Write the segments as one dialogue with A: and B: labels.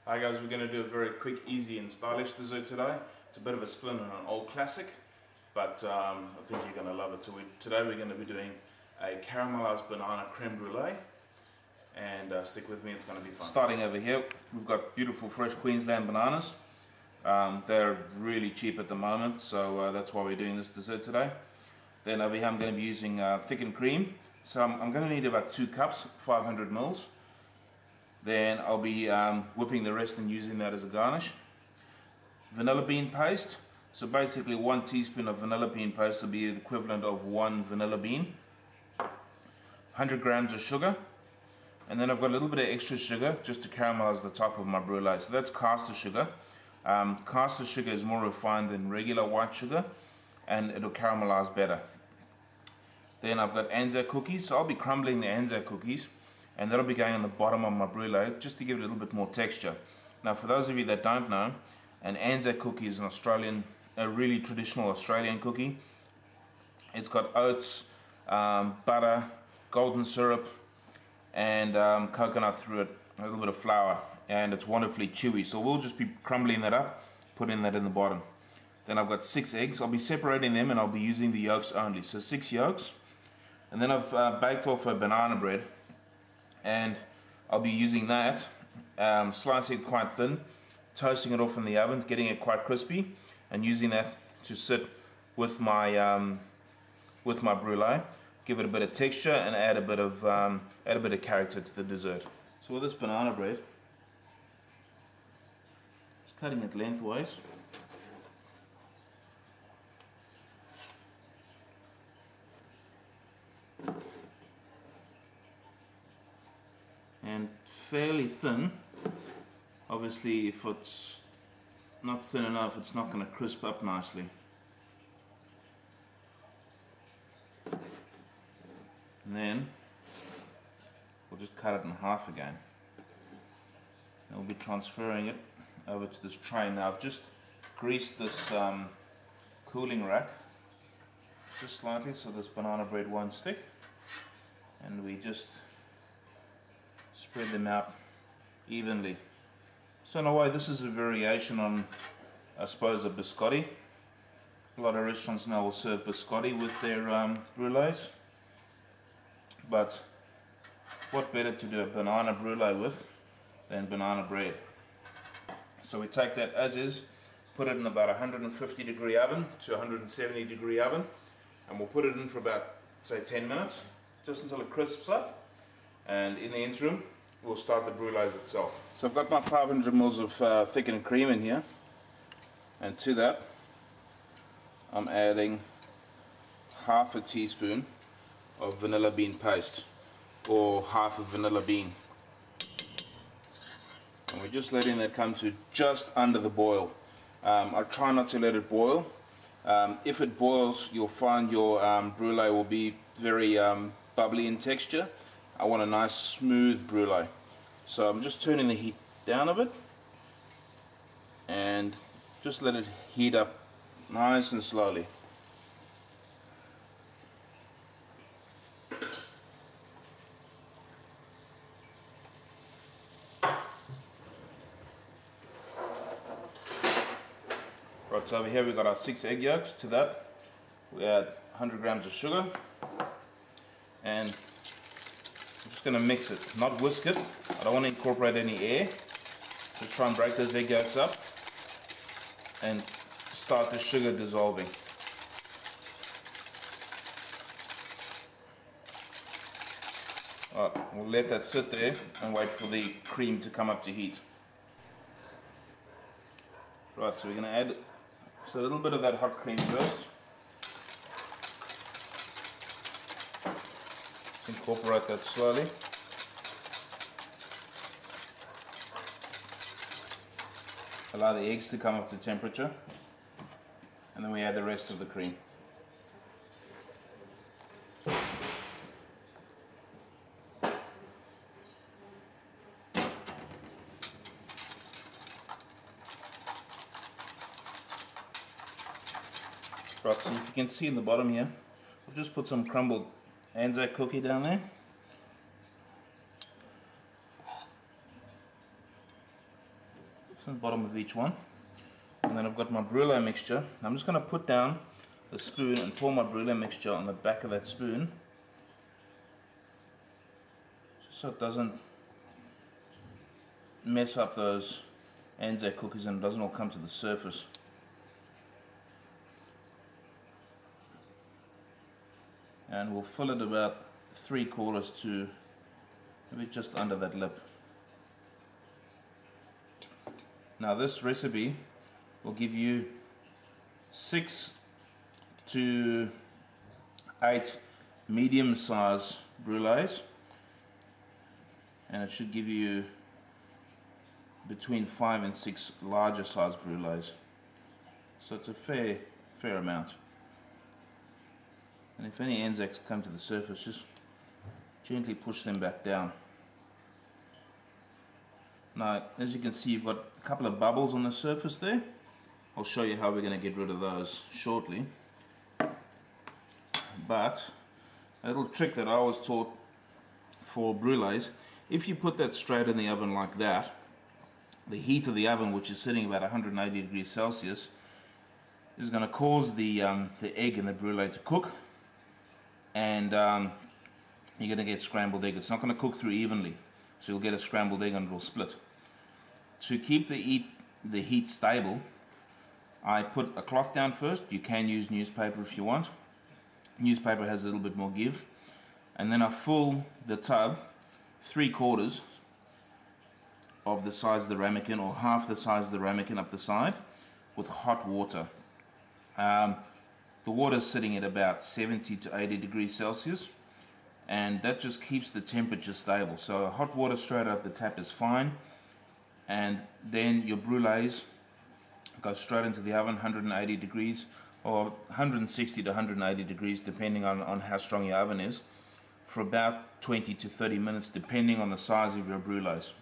A: Hi guys, we're going to do a very quick, easy and stylish dessert today. It's a bit of a spin on an old classic, but I think you're going to love it. So today we're going to be doing a caramelized banana creme brulee, and stick with me, it's going to be fun. Starting over here, we've got beautiful fresh Queensland bananas. They're really cheap at the moment, so that's why we're doing this dessert today. Then over here I'm going to be using thickened cream. So I'm going to need about 2 cups, 500 mils. Then I'll be whipping the rest and using that as a garnish. Vanilla bean paste. So basically 1 teaspoon of vanilla bean paste will be the equivalent of 1 vanilla bean. 100 grams of sugar. And then I've got a little bit of extra sugar just to caramelize the top of my brulee. So that's caster sugar. Caster sugar is more refined than regular white sugar, and it'll caramelize better. Then I've got Anzac cookies. So I'll be crumbling the Anzac cookies, and that'll be going on the bottom of my brulee just to give it a little bit more texture. Now for those of you that don't know, an Anzac cookie is a really traditional Australian cookie. It's got oats, butter, golden syrup, and coconut through it, a little bit of flour, and it's wonderfully chewy. So we'll just be crumbling that up, putting that in the bottom. Then I've got 6 eggs. I'll be separating them and I'll be using the yolks only. So 6 yolks. And then I've baked off a banana bread, and I'll be using that, slicing it quite thin, toasting it off in the oven, getting it quite crispy, and using that to sit with my brulee, give it a bit of texture and add a bit of character to the dessert. So with this banana bread, just cutting it lengthwise. And fairly thin. Obviously if it's not thin enough, it's not going to crisp up nicely. And then we'll just cut it in half again. And we'll be transferring it over to this tray. Now I've just greased this cooling rack just slightly so this banana bread won't stick, and we just spread them out evenly. So in a way this is a variation on, I suppose, a biscotti. A lot of restaurants now will serve biscotti with their brulees, but what better to do a banana brulee with than banana bread. So we take that as is, put it in about 150 degree oven to 170 degree oven, and we'll put it in for about, say, 10 minutes, just until it crisps up. And in the interim, we'll start the brulees itself. So I've got my 500 ml of thickened cream in here, and to that I'm adding half a teaspoon of vanilla bean paste, or half a vanilla bean. And we're just letting that come to just under the boil. I try not to let it boil. If it boils, you'll find your brulee will be very bubbly in texture. I want a nice smooth brulee. So I'm just turning the heat down a bit and just let it heat up nice and slowly. Right, so over here we've got our 6 egg yolks. To that we add 100 grams of sugar, and I'm just going to mix it, not whisk it. I don't want to incorporate any air. Just try and break those egg yolks up and start the sugar dissolving. Alright, we'll let that sit there and wait for the cream to come up to heat. Right, so we're going to add just a little bit of that hot cream first. Just incorporate that slowly. Allow the eggs to come up to temperature, and then we add the rest of the cream. Right, so if you can see in the bottom here, I've just put some crumbled Anzac cookie down there. the bottom of each one. And then I've got my Brulee mixture. I'm just going to put down the spoon and pour my Brulee mixture on the back of that spoon, just so it doesn't mess up those Anzac cookies and it doesn't all come to the surface. And we'll fill it about 3/4 to maybe just under that lip. Now this recipe will give you 6 to 8 medium size brulees, and it should give you between 5 and 6 larger size brulees. So it's a fair amount. And if any Anzacs come to the surface, just gently push them back down. Now, as you can see, you've got a couple of bubbles on the surface there. I'll show you how we're going to get rid of those shortly. But a little trick that I was taught for brulees, if you put that straight in the oven like that, the heat of the oven, which is sitting about 180 degrees Celsius, is going to cause the egg in the brulee to cook, and you're going to get scrambled egg. It's not going to cook through evenly, so you'll get a scrambled egg and it'll split. To keep the heat stable, I put a cloth down first. You can use newspaper if you want. Newspaper has a little bit more give. And then I fill the tub 3/4 of the size of the ramekin, or half the size of the ramekin up the side, with hot water. The water is sitting at about 70 to 80 degrees Celsius, and that just keeps the temperature stable. So hot water straight out the tap is fine, and then your brulees go straight into the oven, 180 degrees, or 160 to 180 degrees, depending on how strong your oven is, for about 20 to 30 minutes, depending on the size of your brulees.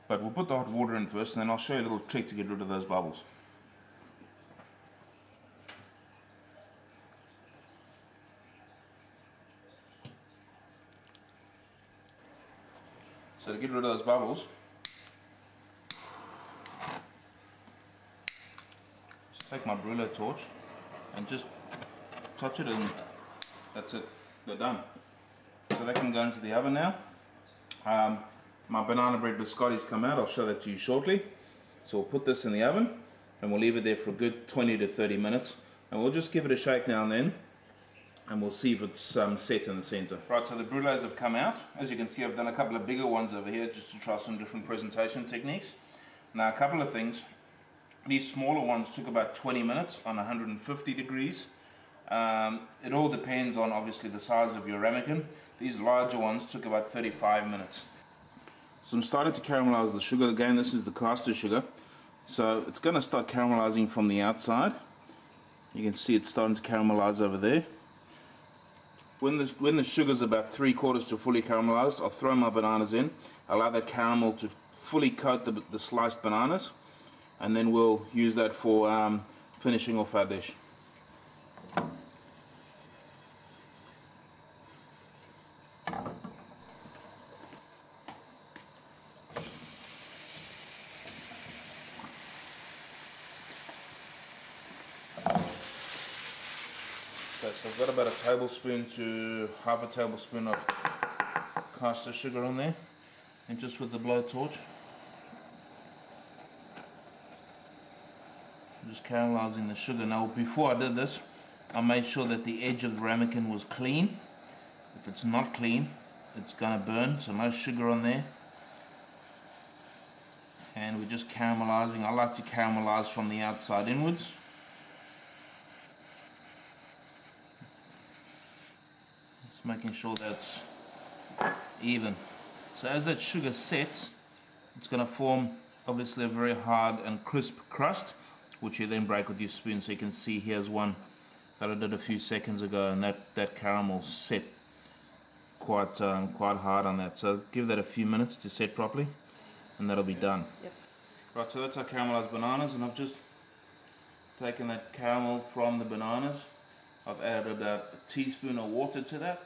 A: But we'll put the hot water in first, and then I'll show you a little trick to get rid of those bubbles. So to get rid of those bubbles, just take my Brulee torch and just touch it, and that's it, they're done. So they can go into the oven now. My banana bread biscotti's come out, I'll show that to you shortly. So we'll put this in the oven and we'll leave it there for a good 20 to 30 minutes, and we'll just give it a shake now and then, and we'll see if it's set in the center. Right, so the brulees have come out. As you can see, I've done a couple of bigger ones over here just to try some different presentation techniques. Now, a couple of things. These smaller ones took about 20 minutes on 150 degrees. It all depends on, obviously, the size of your ramekin. These larger ones took about 35 minutes. So I'm starting to caramelize the sugar. Again, this is the caster sugar. So it's going to start caramelizing from the outside. You can see it's starting to caramelize over there. When the sugar's about 3/4 to fully caramelized, I'll throw my bananas in, allow that caramel to fully coat the sliced bananas, and then we'll use that for finishing off our dish. Okay, so I've got about a tablespoon to half a tablespoon of caster sugar on there, and just with the blowtorch, I'm just caramelizing the sugar. Now, before I did this, I made sure that the edge of the ramekin was clean. If it's not clean, it's gonna burn, so no sugar on there. And we're just caramelizing. I like to caramelize from the outside inwards. Making sure that's even. So as that sugar sets, it's going to form obviously a very hard and crisp crust, which you then break with your spoon. So you can see here's one that I did a few seconds ago, and that caramel set quite hard on that. So give that a few minutes to set properly, and that'll be done.
B: Yep.
A: Right, so that's our caramelized bananas, and I've just taken that caramel from the bananas. I've added about a teaspoon of water to that.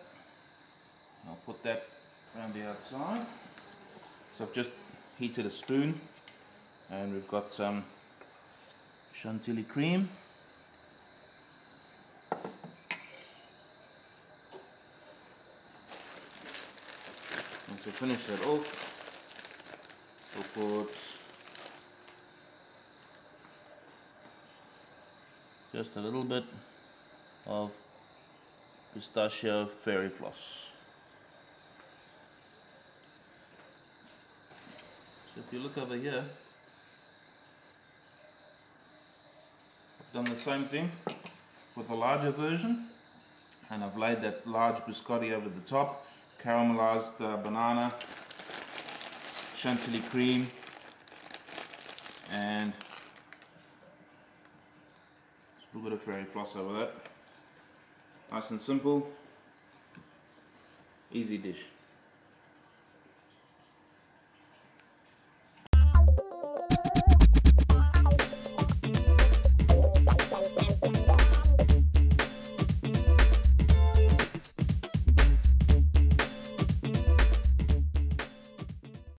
A: I'll put that around the outside. So I've just heated a spoon And we've got some chantilly cream. And to finish that off, we'll put just a little bit of pistachio fairy floss. So if you look over here, I've done the same thing with a larger version, and I've laid that large biscotti over the top, caramelized banana, chantilly cream, and a little bit of fairy floss over that. Nice and simple, easy dish.